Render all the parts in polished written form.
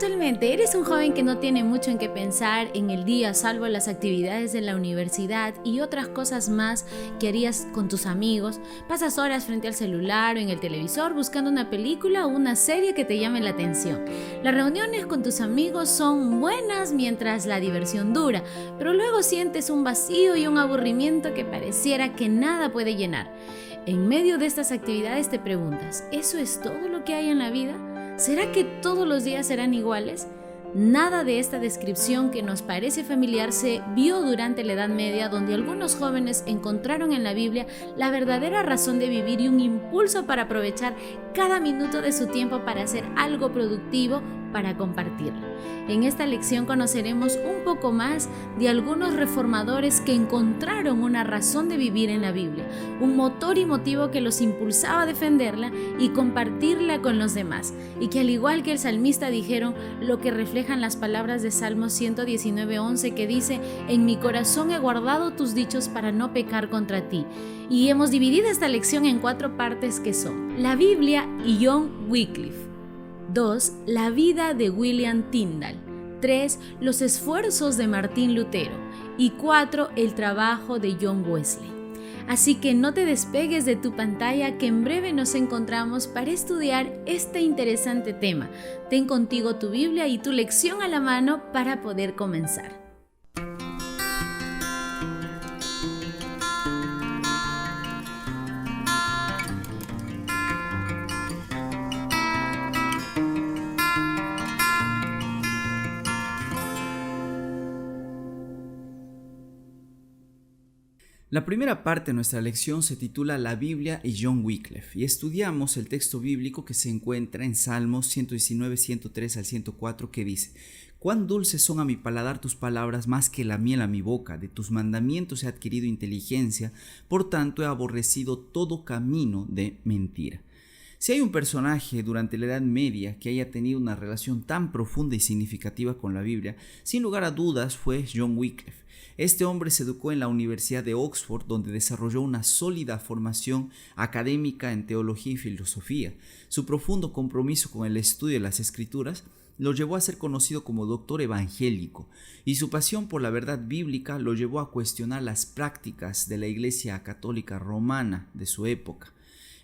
Actualmente eres un joven que no tiene mucho en qué pensar en el día, salvo las actividades de la universidad y otras cosas más que harías con tus amigos. Pasas horas frente al celular o en el televisor buscando una película o una serie que te llame la atención. Las reuniones con tus amigos son buenas mientras la diversión dura, pero luego sientes un vacío y un aburrimiento que pareciera que nada puede llenar. En medio de estas actividades te preguntas, ¿eso es todo lo que hay en la vida? ¿Será que todos los días serán iguales? Nada de esta descripción que nos parece familiar se vio durante la Edad Media, donde algunos jóvenes encontraron en la Biblia la verdadera razón de vivir y un impulso para aprovechar cada minuto de su tiempo para hacer algo productivo para compartirlo. En esta lección conoceremos un poco más de algunos reformadores que encontraron una razón de vivir en la Biblia, un motor y motivo que los impulsaba a defenderla y compartirla con los demás, y que al igual que el salmista dijeron lo que reflejan las palabras de Salmo 119:11 que dice: en mi corazón he guardado tus dichos para no pecar contra ti. Y hemos dividido esta lección en 4 partes que son la Biblia y John Wycliffe. 2. La vida de William Tyndale. 3. Los esfuerzos de Martín Lutero. Y 4. El trabajo de John Wesley. Así que no te despegues de tu pantalla, que en breve nos encontramos para estudiar este interesante tema. Ten contigo tu Biblia y tu lección a la mano para poder comenzar. La primera parte de nuestra lección se titula La Biblia y John Wycliffe, y estudiamos el texto bíblico que se encuentra en Salmos 119, 103 al 104, que dice: Cuán dulces son a mi paladar tus palabras, más que la miel a mi boca, de tus mandamientos he adquirido inteligencia, por tanto he aborrecido todo camino de mentira. Si hay un personaje durante la Edad Media que haya tenido una relación tan profunda y significativa con la Biblia, sin lugar a dudas fue John Wycliffe. Este hombre se educó en la Universidad de Oxford, donde desarrolló una sólida formación académica en teología y filosofía. Su profundo compromiso con el estudio de las Escrituras lo llevó a ser conocido como doctor evangélico, y su pasión por la verdad bíblica lo llevó a cuestionar las prácticas de la Iglesia Católica Romana de su época.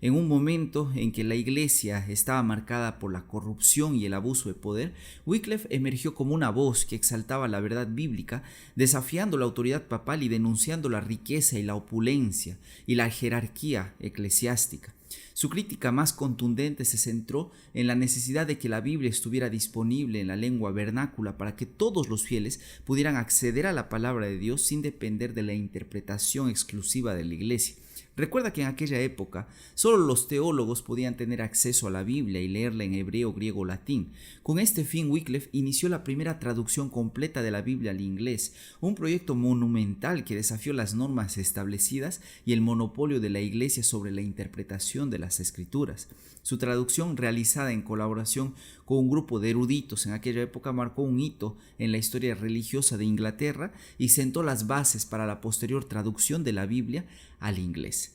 En un momento en que la iglesia estaba marcada por la corrupción y el abuso de poder, Wycliffe emergió como una voz que exaltaba la verdad bíblica, desafiando la autoridad papal y denunciando la riqueza y la opulencia y la jerarquía eclesiástica. Su crítica más contundente se centró en la necesidad de que la Biblia estuviera disponible en la lengua vernácula para que todos los fieles pudieran acceder a la palabra de Dios sin depender de la interpretación exclusiva de la iglesia. Recuerda que en aquella época solo los teólogos podían tener acceso a la Biblia y leerla en hebreo, griego o latín. Con este fin, Wycliffe inició la primera traducción completa de la Biblia al inglés, un proyecto monumental que desafió las normas establecidas y el monopolio de la Iglesia sobre la interpretación de las Escrituras. Su traducción, realizada en colaboración con un grupo de eruditos en aquella época, marcó un hito en la historia religiosa de Inglaterra y sentó las bases para la posterior traducción de la Biblia al inglés.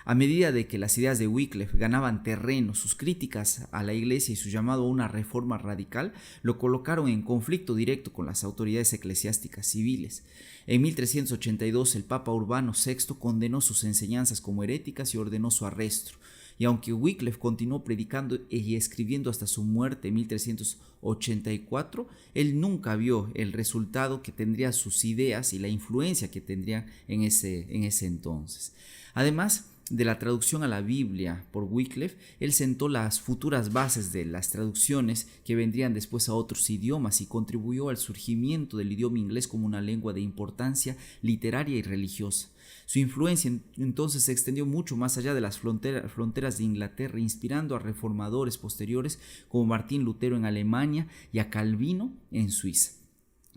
A medida de que las ideas de Wycliffe ganaban terreno, sus críticas a la iglesia y su llamado a una reforma radical lo colocaron en conflicto directo con las autoridades eclesiásticas civiles. En 1382 el Papa Urbano VI condenó sus enseñanzas como heréticas y ordenó su arresto. Y aunque Wycliffe continuó predicando y escribiendo hasta su muerte en 1384, él nunca vio el resultado que tendrían sus ideas y la influencia que tendrían en ese entonces. Además de la traducción a la Biblia por Wycliffe, él sentó las futuras bases de las traducciones que vendrían después a otros idiomas y contribuyó al surgimiento del idioma inglés como una lengua de importancia literaria y religiosa. Su influencia entonces se extendió mucho más allá de las fronteras de Inglaterra, inspirando a reformadores posteriores como Martín Lutero en Alemania y a Calvino en Suiza.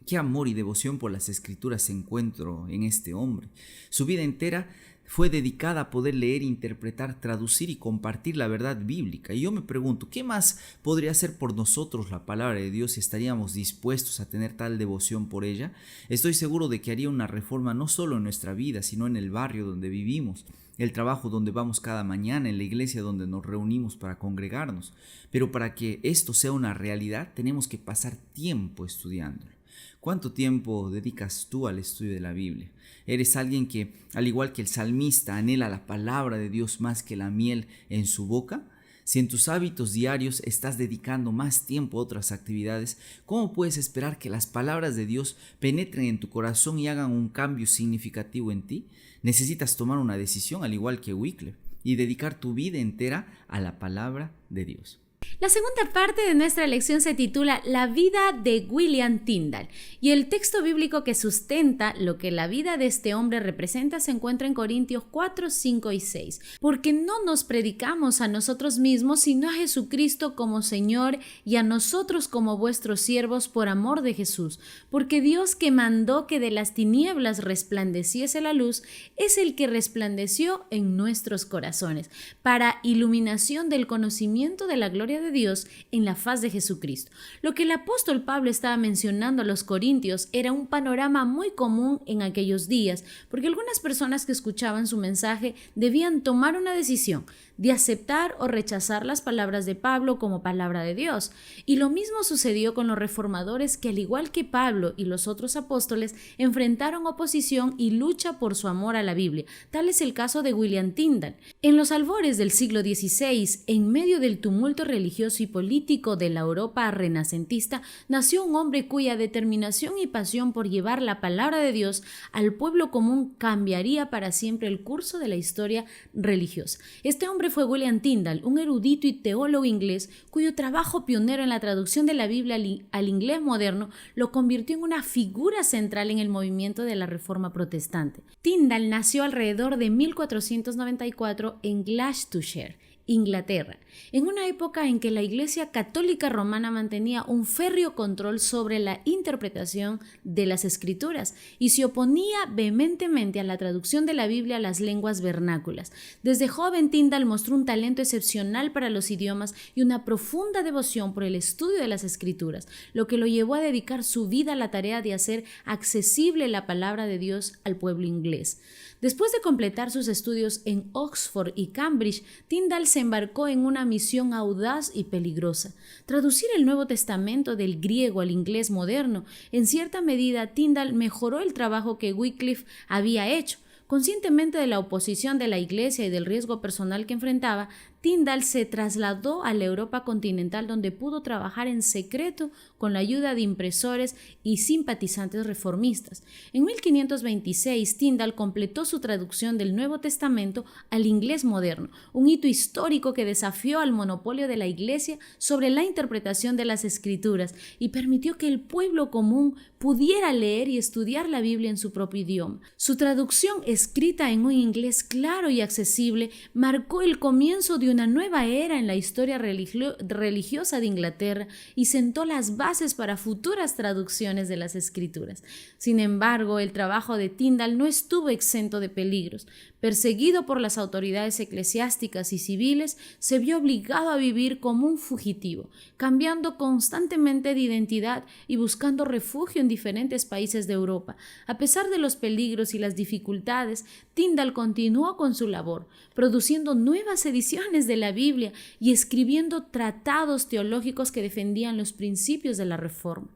Qué amor y devoción por las Escrituras encuentro en este hombre. Su vida entera fue dedicada a poder leer, interpretar, traducir y compartir la verdad bíblica. Y yo me pregunto, ¿qué más podría hacer por nosotros la palabra de Dios si estaríamos dispuestos a tener tal devoción por ella? Estoy seguro de que haría una reforma no solo en nuestra vida, sino en el barrio donde vivimos. el trabajo donde vamos cada mañana, en la iglesia donde nos reunimos para congregarnos. Pero para que esto sea una realidad, tenemos que pasar tiempo estudiándolo. ¿Cuánto tiempo dedicas tú al estudio de la Biblia? ¿Eres alguien que, al igual que el salmista, anhela la palabra de Dios más que la miel en su boca? Si en tus hábitos diarios estás dedicando más tiempo a otras actividades, ¿cómo puedes esperar que las palabras de Dios penetren en tu corazón y hagan un cambio significativo en ti? Necesitas tomar una decisión, al igual que Wycliffe, y dedicar tu vida entera a la palabra de Dios. La segunda parte de nuestra lección se titula La vida de William Tyndale, y el texto bíblico que sustenta lo que la vida de este hombre representa se encuentra en Corintios 4, 5 y 6. Porque no nos predicamos a nosotros mismos, sino a Jesucristo como Señor y a nosotros como vuestros siervos por amor de Jesús. Porque Dios, que mandó que de las tinieblas resplandeciese la luz, es el que resplandeció en nuestros corazones, para iluminación del conocimiento de la gloria de Dios en la faz de Jesucristo. Lo que el apóstol Pablo estaba mencionando a los corintios era un panorama muy común en aquellos días, porque algunas personas que escuchaban su mensaje debían tomar una decisión de aceptar o rechazar las palabras de Pablo como palabra de Dios. Y lo mismo sucedió con los reformadores, que al igual que Pablo y los otros apóstoles enfrentaron oposición y lucha por su amor a la Biblia. Tal es el caso de William Tyndale. En los albores del siglo XVI, en medio del tumulto religioso y político de la Europa renacentista, nació un hombre cuya determinación y pasión por llevar la palabra de Dios al pueblo común cambiaría para siempre el curso de la historia religiosa. Este hombre fue William Tyndale, un erudito y teólogo inglés cuyo trabajo pionero en la traducción de la Biblia al inglés moderno lo convirtió en una figura central en el movimiento de la Reforma protestante. Tyndale nació alrededor de 1494 en Gloucestershire, Inglaterra, en una época en que la Iglesia Católica Romana mantenía un férreo control sobre la interpretación de las Escrituras y se oponía vehementemente a la traducción de la Biblia a las lenguas vernáculas. Desde joven, Tyndale mostró un talento excepcional para los idiomas y una profunda devoción por el estudio de las Escrituras, lo que lo llevó a dedicar su vida a la tarea de hacer accesible la palabra de Dios al pueblo inglés. Después de completar sus estudios en Oxford y Cambridge, Tyndale se embarcó en una misión audaz y peligrosa: traducir el Nuevo Testamento del griego al inglés moderno. En cierta medida, Tyndale mejoró el trabajo que Wycliffe había hecho. Conscientemente de la oposición de la Iglesia y del riesgo personal que enfrentaba, Tyndale se trasladó a la Europa continental, donde pudo trabajar en secreto con la ayuda de impresores y simpatizantes reformistas. En 1526, Tyndale completó su traducción del Nuevo Testamento al inglés moderno, un hito histórico que desafió al monopolio de la Iglesia sobre la interpretación de las Escrituras y permitió que el pueblo común pudiera leer y estudiar la Biblia en su propio idioma. Su traducción, escrita en un inglés claro y accesible, marcó el comienzo de una nueva era en la historia religiosa de Inglaterra y sentó las bases para futuras traducciones de las Escrituras. Sin embargo, el trabajo de Tyndale no estuvo exento de peligros. Perseguido por las autoridades eclesiásticas y civiles, se vio obligado a vivir como un fugitivo, cambiando constantemente de identidad y buscando refugio en diferentes países de Europa. A pesar de los peligros y las dificultades, Tyndale continuó con su labor, produciendo nuevas ediciones de la Biblia y escribiendo tratados teológicos que defendían los principios de la Reforma.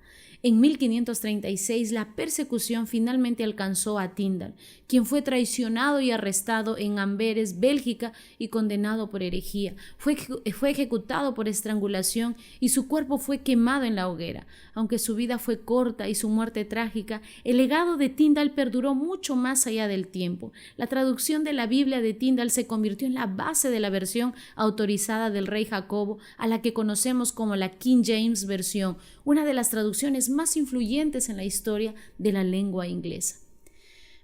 En 1536, la persecución finalmente alcanzó a Tyndale, quien fue traicionado y arrestado en Amberes, Bélgica, y condenado por herejía. Fue ejecutado por estrangulación y su cuerpo fue quemado en la hoguera. Aunque su vida fue corta y su muerte trágica, el legado de Tyndale perduró mucho más allá del tiempo. La traducción de la Biblia de Tyndale se convirtió en la base de la versión autorizada del rey Jacobo, a la que conocemos como la King James Version, una de las traducciones más influyentes en la historia de la lengua inglesa.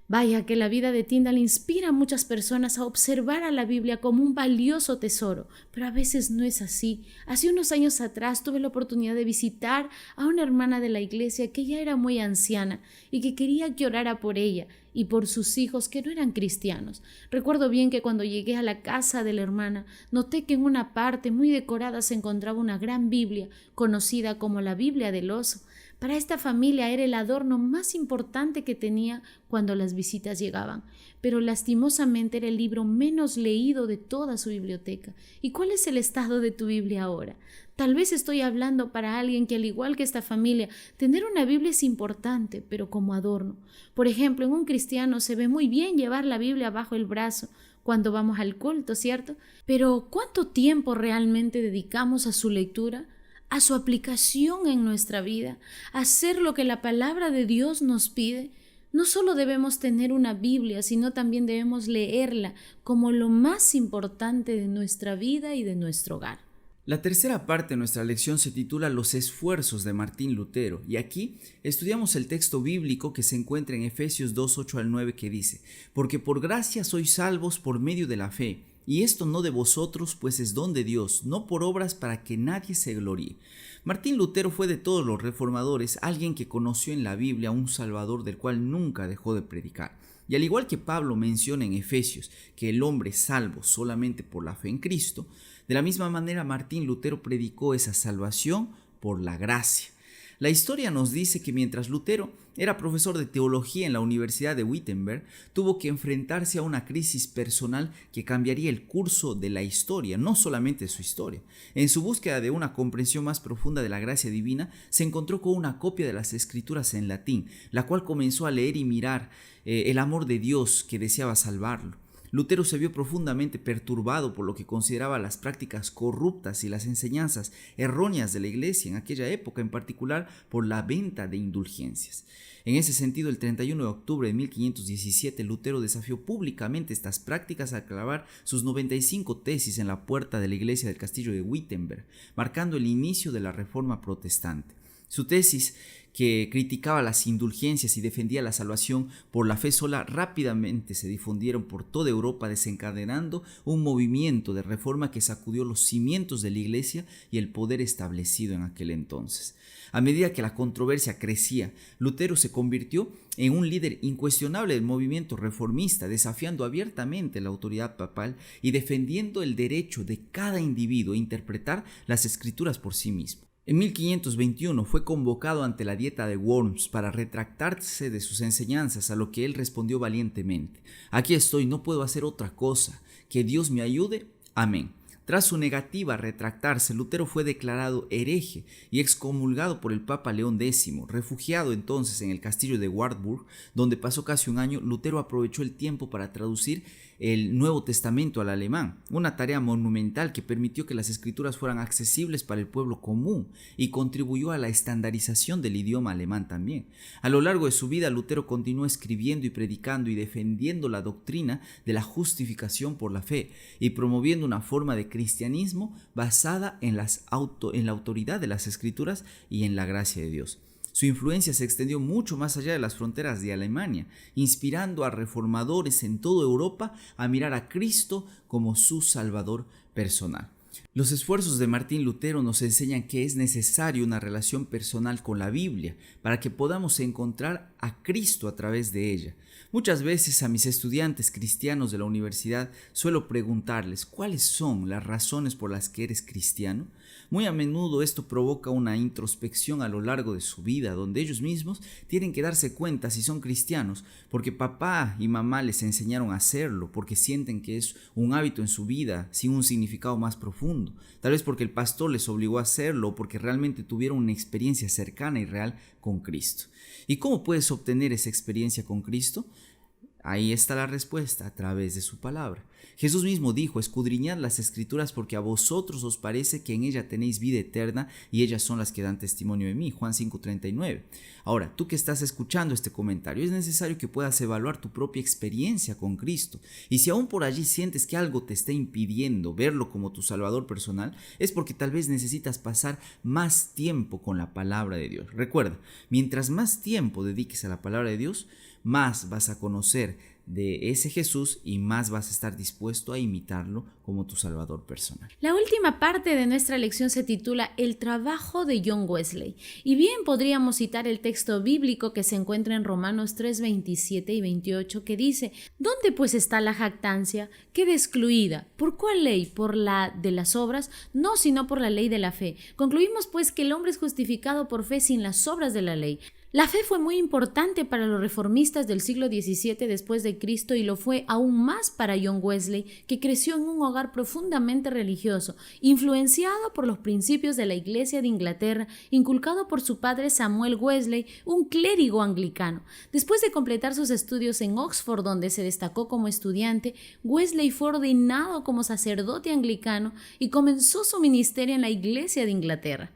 Vaya que la vida de Tyndale inspira a muchas personas a observar a la Biblia como un valioso tesoro, pero a veces no es así. Hace unos años atrás tuve la oportunidad de visitar a una hermana de la iglesia que ya era muy anciana y que quería que orara por ella, y por sus hijos que no eran cristianos. Recuerdo bien que cuando llegué a la casa de la hermana, noté que en una parte muy decorada se encontraba una gran Biblia, conocida como la Biblia del oso. Para esta familia era el adorno más importante que tenía cuando las visitas llegaban, pero lastimosamente era el libro menos leído de toda su biblioteca. ¿Y cuál es el estado de tu Biblia ahora? Tal vez estoy hablando para alguien que, al igual que esta familia, tener una Biblia es importante, pero como adorno. Por ejemplo, en un cristiano se ve muy bien llevar la Biblia bajo el brazo cuando vamos al culto, ¿cierto? Pero ¿cuánto tiempo realmente dedicamos a su lectura, a su aplicación en nuestra vida, a hacer lo que la palabra de Dios nos pide? No solo debemos tener una Biblia, sino también debemos leerla como lo más importante de nuestra vida y de nuestro hogar. La tercera parte de nuestra lección se titula Los esfuerzos de Martín Lutero, y aquí estudiamos el texto bíblico que se encuentra en Efesios 2, 8 al 9, que dice: Porque por gracia sois salvos por medio de la fe, y esto no de vosotros, pues es don de Dios, no por obras, para que nadie se gloríe. Martín Lutero fue de todos los reformadores alguien que conoció en la Biblia a un Salvador del cual nunca dejó de predicar. Y al igual que Pablo menciona en Efesios que el hombre es salvo solamente por la fe en Cristo, de la misma manera Martín Lutero predicó esa salvación por la gracia. La historia nos dice que mientras Lutero era profesor de teología en la Universidad de Wittenberg, tuvo que enfrentarse a una crisis personal que cambiaría el curso de la historia, no solamente su historia. En su búsqueda de una comprensión más profunda de la gracia divina, se encontró con una copia de las Escrituras en latín, la cual comenzó a leer y mirar el amor de Dios que deseaba salvarlo. Lutero se vio profundamente perturbado por lo que consideraba las prácticas corruptas y las enseñanzas erróneas de la iglesia en aquella época, en particular por la venta de indulgencias. En ese sentido, el 31 de octubre de 1517, Lutero desafió públicamente estas prácticas al clavar sus 95 tesis en la puerta de la iglesia del castillo de Wittenberg, marcando el inicio de la Reforma protestante. Su tesis, que criticaba las indulgencias y defendía la salvación por la fe sola, rápidamente se difundieron por toda Europa, desencadenando un movimiento de reforma que sacudió los cimientos de la iglesia y el poder establecido en aquel entonces. A medida que la controversia crecía, Lutero se convirtió en un líder incuestionable del movimiento reformista, desafiando abiertamente la autoridad papal y defendiendo el derecho de cada individuo a interpretar las escrituras por sí mismo. En 1521 fue convocado ante la Dieta de Worms para retractarse de sus enseñanzas, a lo que él respondió valientemente: Aquí estoy, no puedo hacer otra cosa, que Dios me ayude, amén. Tras su negativa a retractarse, Lutero fue declarado hereje y excomulgado por el Papa León X. Refugiado entonces en el castillo de Wartburg, donde pasó casi un año, Lutero aprovechó el tiempo para traducir el Nuevo Testamento al alemán, una tarea monumental que permitió que las escrituras fueran accesibles para el pueblo común y contribuyó a la estandarización del idioma alemán también. A lo largo de su vida, Lutero continuó escribiendo y predicando y defendiendo la doctrina de la justificación por la fe y promoviendo una forma de cristianismo basada en la autoridad de las escrituras y en la gracia de Dios. Su influencia se extendió mucho más allá de las fronteras de Alemania, inspirando a reformadores en toda Europa a mirar a Cristo como su Salvador personal. Los esfuerzos de Martín Lutero nos enseñan que es necesaria una relación personal con la Biblia para que podamos encontrar a Cristo a través de ella. Muchas veces a mis estudiantes cristianos de la universidad suelo preguntarles cuáles son las razones por las que eres cristiano. Muy a menudo esto provoca una introspección a lo largo de su vida, donde ellos mismos tienen que darse cuenta si son cristianos porque papá y mamá les enseñaron a hacerlo, porque sienten que es un hábito en su vida sin un significado más profundo, tal vez porque el pastor les obligó a hacerlo o porque realmente tuvieron una experiencia cercana y real con Cristo. ¿Y cómo puedes obtener esa experiencia con Cristo? Ahí está la respuesta, a través de su palabra. Jesús mismo dijo: escudriñad las escrituras porque a vosotros os parece que en ella tenéis vida eterna y ellas son las que dan testimonio de mí. Juan 5:39. Ahora, tú que estás escuchando este comentario, es necesario que puedas evaluar tu propia experiencia con Cristo. Y si aún por allí sientes que algo te está impidiendo verlo como tu Salvador personal, es porque tal vez necesitas pasar más tiempo con la palabra de Dios. Recuerda, mientras más tiempo dediques a la palabra de Dios, más vas a conocer de ese Jesús y más vas a estar dispuesto a imitarlo como tu Salvador personal. La última parte de nuestra lección se titula El trabajo de John Wesley. Y bien podríamos citar el texto bíblico que se encuentra en Romanos 3, 27 y 28 que dice: ¿Dónde pues está la jactancia? Queda excluida. ¿Por cuál ley? ¿Por la de las obras? No, sino por la ley de la fe. Concluimos pues que el hombre es justificado por fe sin las obras de la ley. La fe fue muy importante para los reformistas del siglo XVII después de Cristo y lo fue aún más para John Wesley, que creció en un hogar profundamente religioso, influenciado por los principios de la Iglesia de Inglaterra, inculcado por su padre Samuel Wesley, un clérigo anglicano. Después de completar sus estudios en Oxford, donde se destacó como estudiante, Wesley fue ordenado como sacerdote anglicano y comenzó su ministerio en la Iglesia de Inglaterra.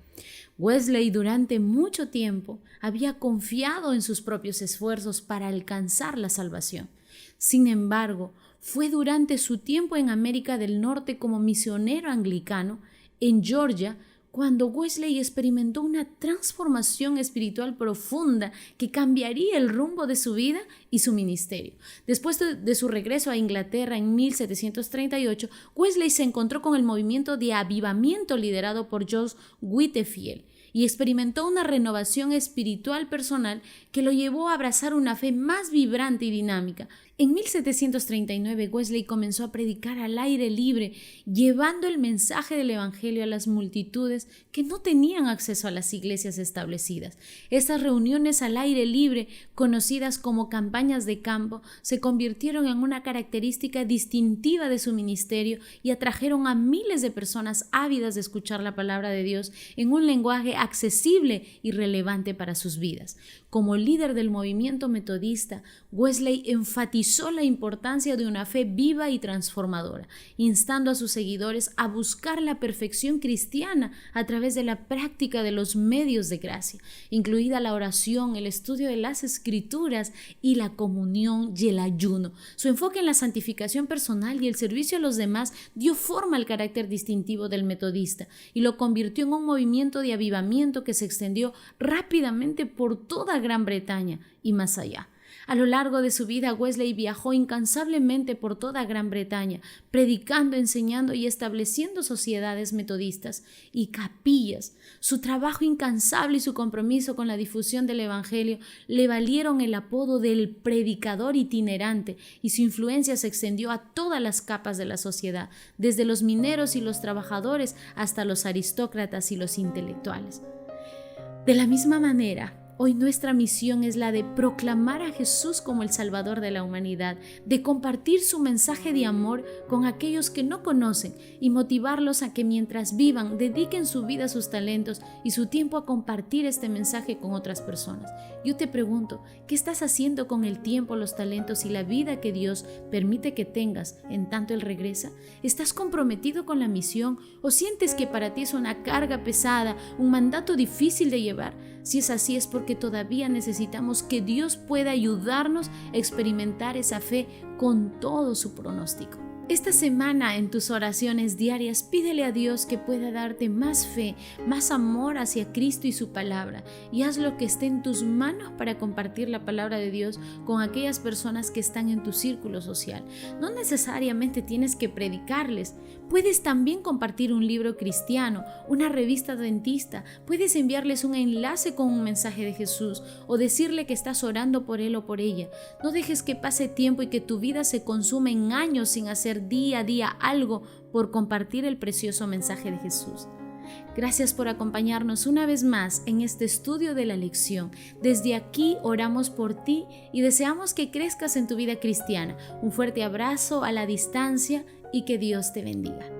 Wesley durante mucho tiempo había confiado en sus propios esfuerzos para alcanzar la salvación. Sin embargo, fue durante su tiempo en América del Norte como misionero anglicano, en Georgia, cuando Wesley experimentó una transformación espiritual profunda que cambiaría el rumbo de su vida y su ministerio. Después de su regreso a Inglaterra en 1738, Wesley se encontró con el movimiento de avivamiento liderado por George Whitefield y experimentó una renovación espiritual personal que lo llevó a abrazar una fe más vibrante y dinámica. En 1739 Wesley comenzó a predicar al aire libre, llevando el mensaje del Evangelio a las multitudes que no tenían acceso a las iglesias establecidas. Estas reuniones al aire libre, conocidas como campañas de campo, se convirtieron en una característica distintiva de su ministerio y atrajeron a miles de personas ávidas de escuchar la palabra de Dios en un lenguaje accesible y relevante para sus vidas. Como líder del movimiento metodista, Wesley enfatizó la importancia de una fe viva y transformadora, instando a sus seguidores a buscar la perfección cristiana a través de la práctica de los medios de gracia, incluida la oración, el estudio de las Escrituras y la comunión y el ayuno. Su enfoque en la santificación personal y el servicio a los demás dio forma al carácter distintivo del metodista y lo convirtió en un movimiento de avivamiento que se extendió rápidamente por toda Gran Bretaña y más allá. A lo largo de su vida, Wesley viajó incansablemente por toda Gran Bretaña, predicando, enseñando y estableciendo sociedades metodistas y capillas. Su trabajo incansable y su compromiso con la difusión del Evangelio le valieron el apodo del predicador itinerante y su influencia se extendió a todas las capas de la sociedad, desde los mineros y los trabajadores hasta los aristócratas y los intelectuales. De la misma manera, hoy nuestra misión es la de proclamar a Jesús como el Salvador de la humanidad, de compartir su mensaje de amor con aquellos que no conocen y motivarlos a que mientras vivan dediquen su vida, sus talentos y su tiempo a compartir este mensaje con otras personas. Yo te pregunto, ¿qué estás haciendo con el tiempo, los talentos y la vida que Dios permite que tengas en tanto Él regresa? ¿Estás comprometido con la misión o sientes que para ti es una carga pesada, un mandato difícil de llevar? Si es así, es porque todavía necesitamos que Dios pueda ayudarnos a experimentar esa fe con todo su pronóstico. Esta semana en tus oraciones diarias pídele a Dios que pueda darte más fe, más amor hacia Cristo y su palabra, y haz lo que esté en tus manos para compartir la palabra de Dios con aquellas personas que están en tu círculo social. No necesariamente tienes que predicarles, puedes también compartir un libro cristiano, una revista adventista, puedes enviarles un enlace con un mensaje de Jesús o decirle que estás orando por él o por ella. No dejes que pase tiempo y que tu vida se consuma en años sin hacer día a día algo por compartir el precioso mensaje de Jesús. Gracias por acompañarnos una vez más en este estudio de la lección. Desde aquí oramos por ti y deseamos que crezcas en tu vida cristiana. Un fuerte abrazo a la distancia y que Dios te bendiga.